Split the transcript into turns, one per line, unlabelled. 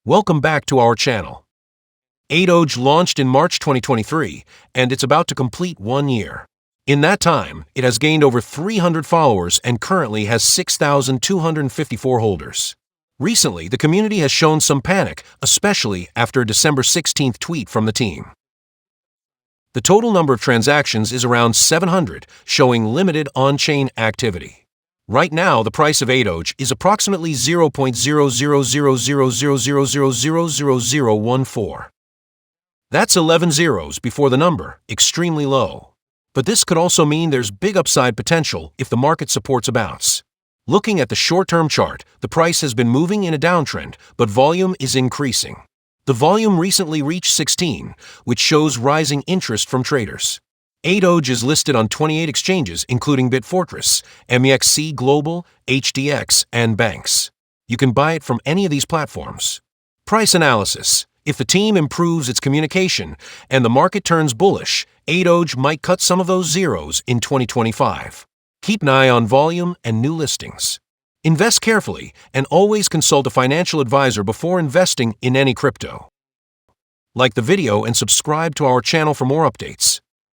Welcome back to our channel. AIDOGE launched in March 2023, and it's about to complete 1 year. In that time, it has gained over 300 followers and currently has 6,254 holders. Recently, the community has shown some panic, especially after a December 16th tweet from the team. The total number of transactions is around 700, showing limited on-chain activity. Right now, the price of AIDOGE is approximately 0.000000000014. That's 11 zeros before the number, extremely low. But this could also mean there's big upside potential if the market supports a bounce. Looking at the short-term chart, the price has been moving in a downtrend, but volume is increasing. The volume recently reached 16, which shows rising interest from traders. AIDOGE is listed on 28 exchanges, including Bitfortress, MEXC Global, HDX, and banks. You can buy it from any of these platforms. Price analysis. If the team improves its communication and the market turns bullish, AIDOGE might cut some of those zeros in 2025. Keep an eye on volume and new listings. Invest carefully and always consult a financial advisor before investing in any crypto. Like the video and subscribe to our channel for more updates.